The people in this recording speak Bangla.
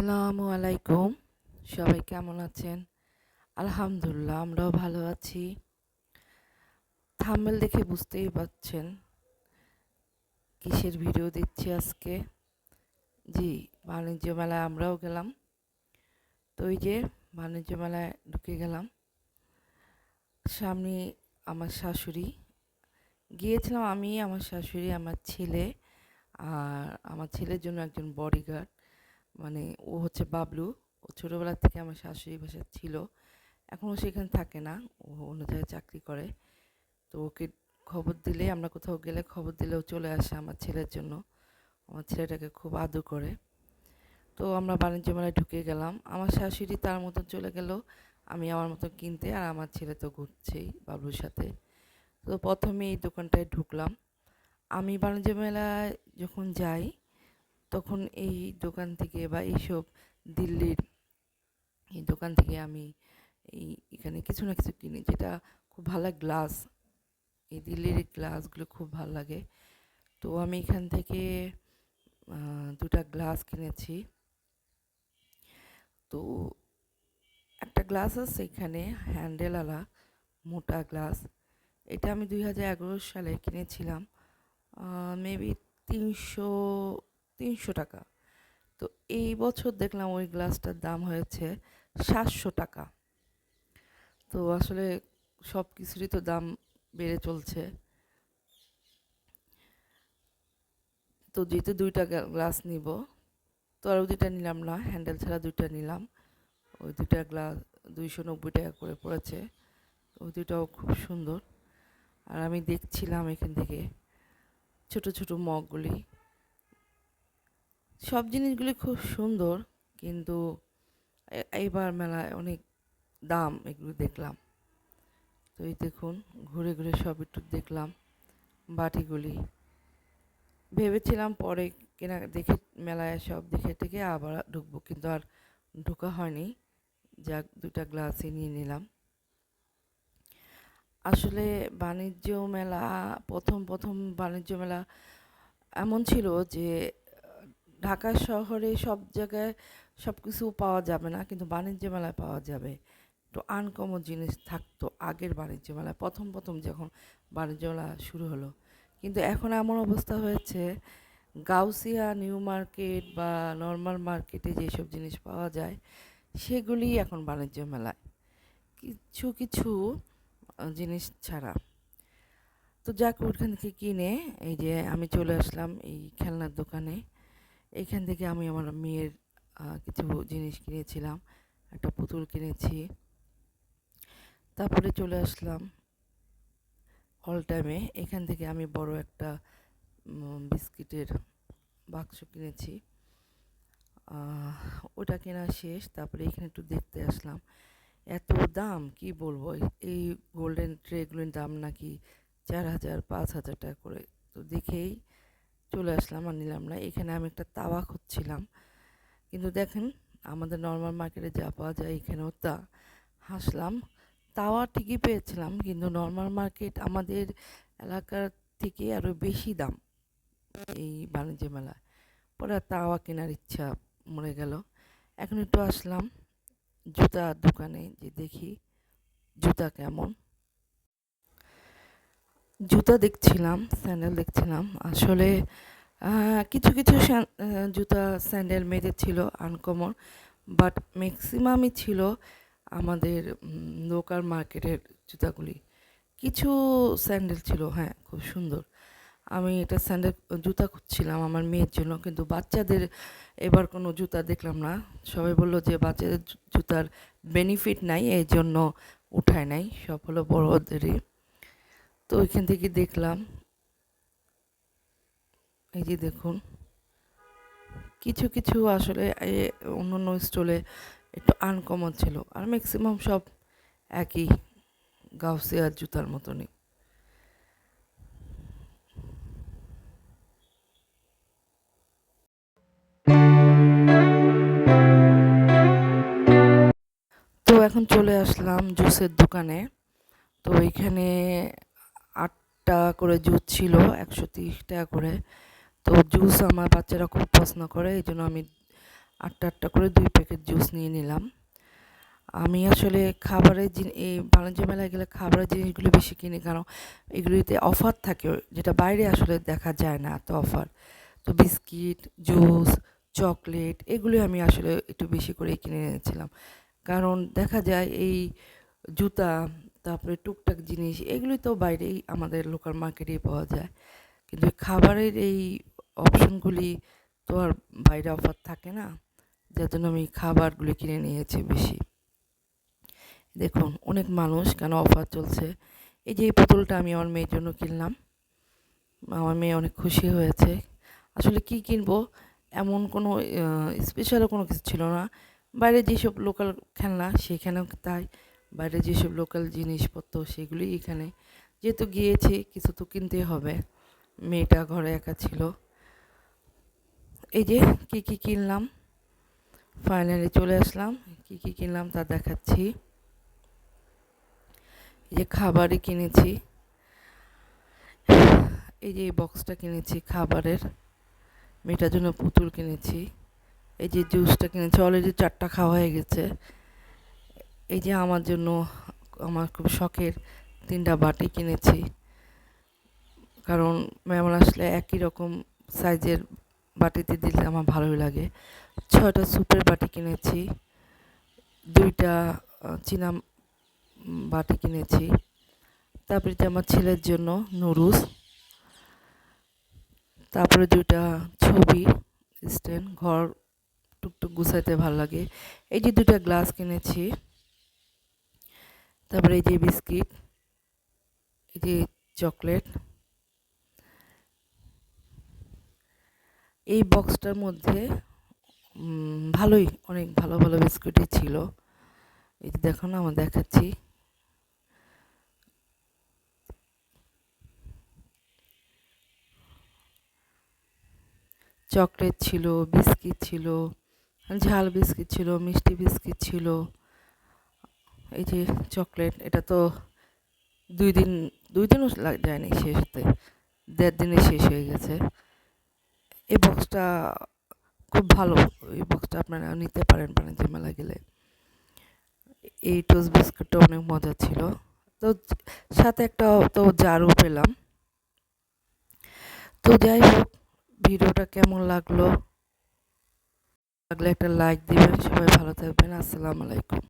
আসসালামু আলাইকুম। সবাই কেমন আছেন? আলহামদুলিল্লাহ আমরাও ভালো আছি। থাম্বনেল দেখে বুঝতেই পারছেন কিসের ভিডিও দিচ্ছি আজকে। জি, বাণিজ্য মেলায় আমরাও গেলাম। তো এই যে বাণিজ্য মেলায় ঢুকে গেলাম। সামনে আমার শাশুড়ি গিয়েছিলাম, আমি, আমার শাশুড়ি, আমার ছেলে আর আমার ছেলের জন্য একজন বডিগার্ড, মানে ও হচ্ছে বাবলু। ও ছোটোবেলা থেকে আমার শাশুড়ি বাসায় ছিল, এখনও সেখানে থাকে না, ও অন্য জায়গায় চাকরি করে। তো ওকে খবর দিলে, আমরা কোথাও গেলে খবর দিলেও চলে আসে আমার ছেলের জন্য। আমার ছেলেটাকে খুব আদর করে। তো আমরা বাণিজ্য মেলায় ঢুকে গেলাম। আমার শাশুড়ি তার মতন চলে গেল, আমি আমার মতো কিনতে, আর আমার ছেলে তো ঘুরছেই বাবলুর সাথে। তো প্রথমে এই দোকানটায় ঢুকলাম। আমি বাণিজ্য মেলায় যখন যাই তখন এই দোকান থেকে বা এইসব দিল্লির এই দোকান থেকে আমি এখানে কিছু না কিছু কিনি, যেটা খুব ভালো গ্লাস। এই দিল্লির গ্লাসগুলো খুব ভালো লাগে। তো আমি এখান থেকে দুটা গ্লাস কিনেছি। তো একটা গ্লাস আছে এখানে হ্যান্ডেলওয়ালা মোটা গ্লাস, এটা আমি 2011 সালে কিনেছিলাম, মেবি 300 টাকা। তো এই বছর দেখলাম ওই গ্লাসটার দাম হয়েছে 700 টাকা। তো আসলে সব কিছুরই তো দাম বেড়ে চলছে। তো যেহেতু দুইটা গ্লাস নিব, তো আরও দুইটা নিলাম না, হ্যান্ডেল ছাড়া দুইটা নিলাম। ওই দুইটা গ্লাস 290 টাকা করে পড়েছে। ওই দুইটাও খুব সুন্দর। আর আমি দেখছিলাম এখান থেকে ছোট ছোট মগগুলি, সব জিনিসগুলি খুব সুন্দর, কিন্তু এইবার মেলায় অনেক দাম, এগুলো দেখলাম। তো এই দেখুন, ঘুরে ঘুরে সব একটু দেখলাম বাটিগুলি। ভেবেছিলাম পরে কেনা দেখে, মেলায় সব দেখে টেকে আবার ঢুকবো, কিন্তু আর ঢোকা হয়নি। যাক, দুটা গ্লাসই নিয়ে নিলাম। আসলে বাণিজ্য মেলা, প্রথম বাণিজ্য মেলা এমন ছিল যে ঢাকা শহরে সব জায়গায় সব কিছু পাওয়া যাবে না, কিন্তু বাণিজ্য মেলায় পাওয়া যাবে। একটু আনকমন জিনিস থাকতো আগের বাণিজ্য মেলায়, প্রথম যখন বাণিজ্য মেলা শুরু হলো। কিন্তু এখন এমন অবস্থা হয়েছে, গাউসিয়া, নিউ মার্কেট বা নর্মাল মার্কেটে যেসব জিনিস পাওয়া যায় সেগুলি এখন বাণিজ্য মেলায়, কিছু কিছু জিনিস ছাড়া। তো যাক, ওখান থেকে কিনে এই যে আমি চলে আসলাম এই খেলনার দোকানে। এইখান থেকে আমি আমার মেয়ের কিছু জিনিস কিনেছিলাম, একটা পুতুল কিনেছি। তারপরে চলে আসলাম অল টাইমে। এখান থেকে আমি বড় একটা বিস্কিটের বাক্স কিনেছি। ওটা কেনা শেষ, তারপরে এখানে একটু দেখতে আসলাম। এত দাম কি বলবো, এই গোল্ডেন ট্রেগুলোর দাম নাকি 4,000 5,000 টাকা করে। তো দেখেই চলে আসলাম, আর নিলাম না। এখানে আমি একটা তাওয়া খুঁজছিলাম, কিন্তু দেখেন আমাদের নর্মাল মার্কেটে যা পাওয়া যায় এখানেও তা। হাসলাম, তাওয়া ঠিকই পেয়েছিলাম, কিন্তু নর্মাল মার্কেট আমাদের এলাকার থেকে আরও বেশি দাম এই বাণিজ্য মেলায়। পরে তাওয়া কেনার ইচ্ছা মরে গেল। এখন একটু আসলাম জুতার দোকানে, যে দেখি জুতা কেমন। জুতা দেখছিলাম, স্যান্ডেল দেখছিলাম। আসলে কিছু কিছু জুতা স্যান্ডেল মেয়েদের ছিল আনকমন, বাট ম্যাক্সিমামই ছিল আমাদের লোকাল মার্কেটের জুতাগুলি। কিছু স্যান্ডেল ছিল, হ্যাঁ, খুব সুন্দর। আমি এটা জুতা খুঁজছিলাম আমার মেয়ের জন্য, কিন্তু বাচ্চাদের এবার কোনো জুতা দেখলাম না। সবাই বলল যে বাচ্চাদের জুতার বেনিফিট নাই, এই জন্য উঠায় নাই, সব হলো বড়দেরই। তো ওইখান থেকে দেখলাম, এই যে দেখুন, কিছু কিছু আসলে অন্য অন্য স্টলে একটু আনকমন ছিল, আর ম্যাক্সিমাম সব একই গাউসিয়ার জুতার মতনই। তো এখন চলে আসলাম জুসের দোকানে। তো এখানে 8টা করে জুস ছিল, 130 টাকা করে। তো জুস আমার বাচ্চারা খুব পছন্দ করে, এই জন্য আমি আটটা আটটা করে 2 প্যাকেট জুস নিয়ে নিলাম। আমি আসলে এই বাণিজ্য মেলায় গেলে খাবারের জিনিসগুলো বেশি কিনি, কারণ এগুলিতে অফার থাকে, যেটা বাইরে আসলে দেখা যায় না এত অফার। তো বিস্কিট, জুস, চকলেট এগুলি আমি আসলে একটু বেশি করেই কিনে এনেছিলাম, কারণ দেখা যায় এই জুতা, তারপরে টুকটাক জিনিস এগুলি তো বাইরেই আমাদের লোকাল মার্কেটেই পাওয়া যায়, কিন্তু খাবারের এই অপশনগুলি তো আর বাইরে অফার থাকে না, যার জন্য আমি খাবারগুলি কিনে নিয়েছি বেশি। দেখুন অনেক মানুষ, কেন অফার চলছে। এই যে এই বোতলটা আমি আমার মেয়ের জন্য কিনলাম, আমার মেয়ে অনেক খুশি হয়েছে। আসলে কি কিনবো এমন কোনো স্পেশালও কোনো কিছু ছিল না, বাইরে যেসব লোকাল খেলনা সেখানেও তাই, বাইরে যেসব লোকাল জিনিসপত্র সেগুলি এখানে, যেহেতু গিয়েছি কিছু তো কিনতেই হবে, মেয়েটা ঘরে একা ছিল। এই যে কি কি কিনলাম, ফাইনালি চলে আসলাম, কি কি কিনলাম তা দেখাচ্ছি। এই যে খাবারই কিনেছি, এই যে এই বক্সটা কিনেছি খাবারের, মেয়েটার জন্য পুতুল কিনেছি। এই যে জুসটা কিনেছি, অলরেডি 4টা খাওয়া হয়ে গেছে। এই যে আমার জন্য আমার খুব শখের 3টা বাটি কিনেছি, কারণ মেহমান আসলে একই রকম সাইজের বাটিতে দিলে আমার ভালোই লাগে। 6টা স্যুপের বাটি কিনেছি, 2টা চীনা বাটি কিনেছি। তারপরে যে আমার ছেলের জন্য নুডলস, তারপরে 2টা ছবি স্ট্যান্ড, ঘর টুকটুক গুছাইতে ভালো লাগে। এই যে 2টা গ্লাস কিনেছি, তারপরে এই যে বিস্কিট, এই যে চকলেট। এই বক্সটার মধ্যে ভালোই অনেক ভালো ভালো বিস্কুটই ছিল। এই যে দেখো না, আমার দেখাচ্ছি। চকলেট ছিল, বিস্কিট ছিল, ঝাল বিস্কিট ছিল, মিষ্টি বিস্কিট ছিল। এই যে চকলেট, এটা তো 2 দিনও যায়নি শেষ হতে, 1.5 দিনে শেষ হয়ে গেছে। এই বক্সটা খুব ভালো, এই বক্সটা আপনারা নিতে পারেন বাণিজ্য মেলায় গেলে। এই টোস্ট বিস্কুটটা অনেক মজা ছিল। তো সাথে একটা তো জারও পেলাম। তো যাই হোক, ভিডিওটা কেমন লাগলো, একটা লাইক দিবেন। সবাই ভালো থাকবেন। আসসালামু আলাইকুম।